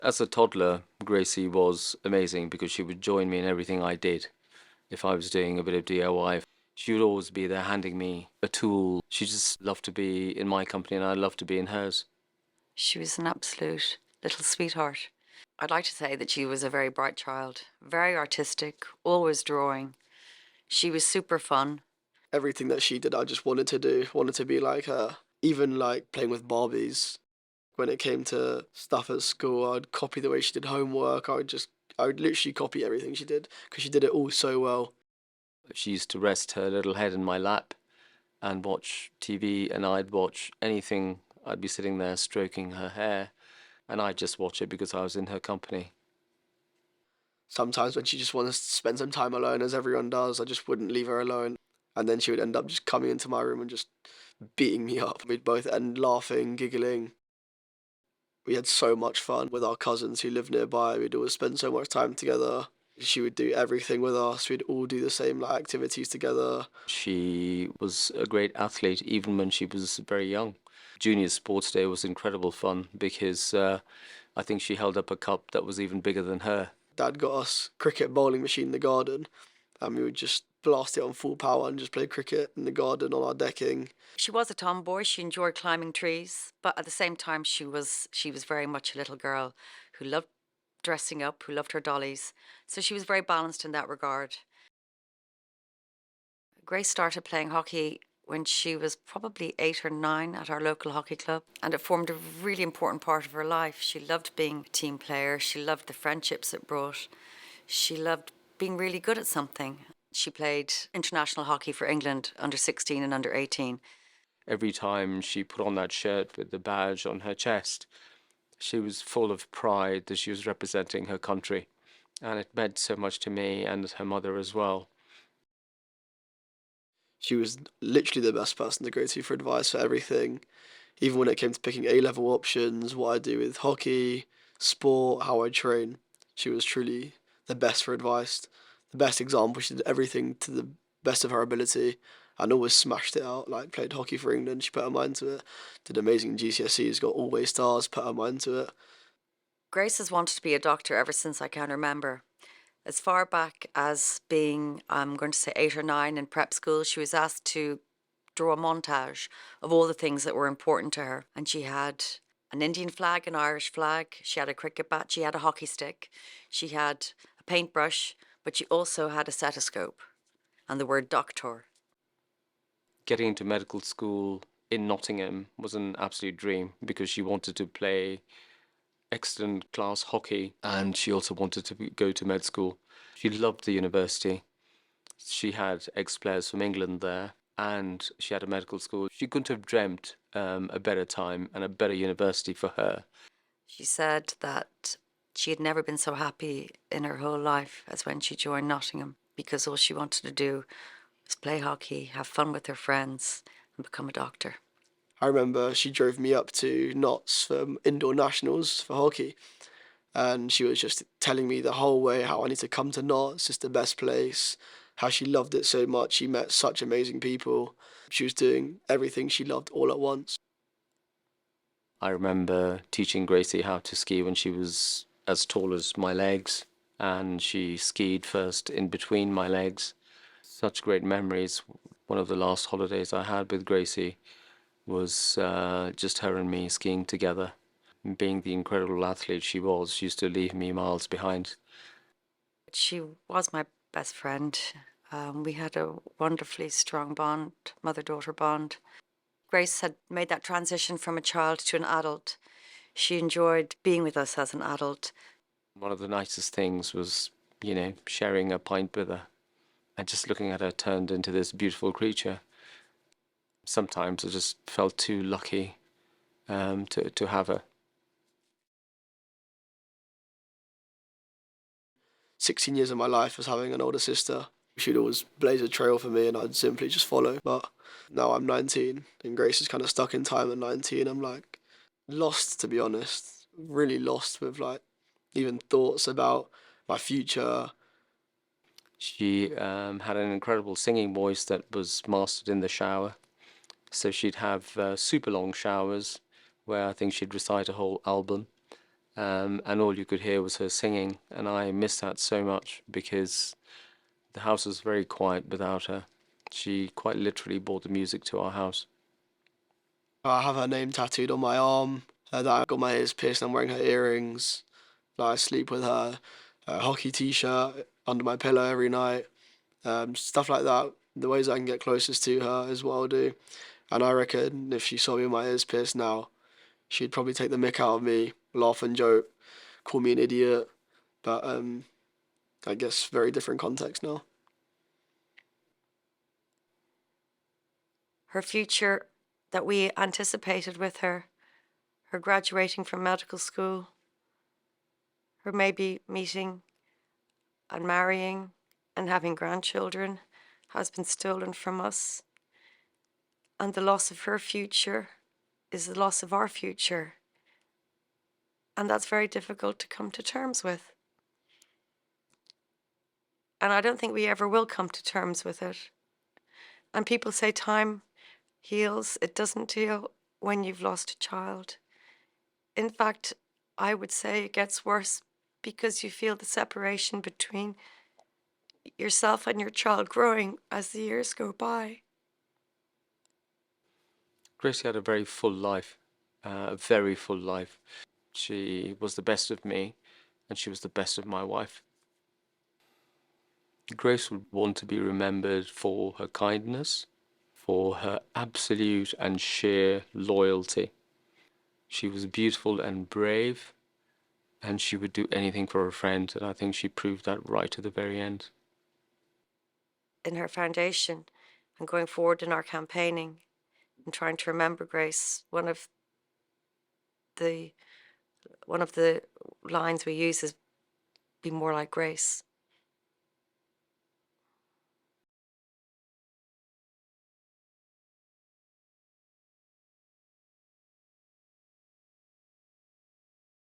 As a toddler, Gracie was amazing because she would join me in everything I did. If I was doing a bit of DIY, she would always be there handing me a tool. She just loved to be in my company and I loved to be in hers. She was an absolute little sweetheart. I'd like to say that she was a very bright child, very artistic, always drawing. She was super fun. Everything that she did, I just wanted to do, wanted to be like her. Even like playing with Barbies. When it came to stuff at school, I'd copy the way she did homework. I would literally copy everything she did because she did it all so well. She used to rest her little head in my lap and watch TV, and I'd watch anything. I'd be sitting there stroking her hair, and I'd just watch it because I was in her company. Sometimes when she just wanted to spend some time alone, as everyone does, I just wouldn't leave her alone. And then she would end up just coming into my room and just beating me up. We'd both end laughing, giggling. We had so much fun with our cousins who lived nearby. We'd always spend so much time together. She would do everything with us. We'd all do the same like activities together. She was a great athlete even when she was very young. Junior Sports Day was incredible fun because I think she held up a cup that was even bigger than her. Dad got us cricket bowling machine in the garden, and we would just blast it on full power and just play cricket in the garden on our decking. She was a tomboy. She enjoyed climbing trees, but at the same time, she was very much a little girl who loved dressing up, who loved her dollies. So she was very balanced in that regard. Grace started playing hockey when she was probably 8 or 9 at our local hockey club, and it formed a really important part of her life. She loved being a team player. She loved the friendships it brought. She loved being really good at something. She played international hockey for England under 16 and under 18. Every time she put on that shirt with the badge on her chest, she was full of pride that she was representing her country. And it meant so much to me and her mother as well. She was literally the best person to go to for advice for everything, even when it came to picking A level options, what I do with hockey, sport, how I train. She was truly the best for advice, the best example. She did everything to the best of her ability and always smashed it out. Like, played hockey for England, she put her mind to it, did amazing GCSEs, got all way stars, put her mind to it. Grace has wanted to be a doctor ever since I can remember. As far back as being, I'm going to say 8 or 9 in prep school, she was asked to draw a montage of all the things that were important to her. And she had an Indian flag, an Irish flag, she had a cricket bat, she had a hockey stick, she had a paintbrush, but she also had a stethoscope and the word doctor. Getting into medical school in Nottingham was an absolute dream because she wanted to play excellent class hockey and she also wanted to go to med school. She loved the university. She had ex-players from England there and she had a medical school. She couldn't have dreamt a better time and a better university for her. She said that she had never been so happy in her whole life as when she joined Nottingham because all she wanted to do was play hockey, have fun with her friends, and become a doctor. I remember she drove me up to Notts for indoor nationals for hockey, and she was just telling me the whole way how I need to come to Notts. It's the best place. How she loved it so much. She met such amazing people. She was doing everything she loved all at once. I remember teaching Gracie how to ski when she was as tall as my legs, and she skied first in between my legs. Such great memories. One of the last holidays I had with Gracie was just her and me skiing together. Being the incredible athlete she used to leave me miles behind. She was my best friend. We had a wonderfully strong bond, mother-daughter bond. Grace had made that transition from a child to an adult. She enjoyed being with us as an adult. One of the nicest things was, sharing a pint with her and just looking at her turned into this beautiful creature. Sometimes I just felt too lucky to have her. 16 years of my life was having an older sister. She'd always blaze a trail for me and I'd simply just follow. But now I'm 19 and Grace is kind of stuck in time at 19. I'm like lost, to be honest. Really lost with like even thoughts about my future. She had an incredible singing voice that was mastered in the shower. So she'd have super long showers where I think she'd recite a whole album. and all you could hear was her singing, and I missed that so much because the house was very quiet without her. She quite literally brought the music to our house. I have her name tattooed on my arm. That I got my ears pierced. I'm wearing her earrings. That I sleep with her. A hockey T-shirt under my pillow every night. Stuff like that. The ways I can get closest to her is what I'll do. And I reckon if she saw me with my ears pierced now, she'd probably take the mick out of me, laugh and joke, call me an idiot. But I guess very different context now. Her future that we anticipated with her graduating from medical school, her maybe meeting and marrying and having grandchildren has been stolen from us. And the loss of her future is the loss of our future. And that's very difficult to come to terms with. And I don't think we ever will come to terms with it. And people say time heals. It doesn't heal when you've lost a child. In fact, I would say it gets worse because you feel the separation between yourself and your child growing as the years go by. Gracie had a very full life, a very full life. She was the best of me, and she was the best of my wife. Grace would want to be remembered for her kindness, for her absolute and sheer loyalty. She was beautiful and brave, and she would do anything for her friend, and I think she proved that right to the very end. In her foundation and going forward in our campaigning and trying to remember Grace, one of the lines we use is be more like Grace.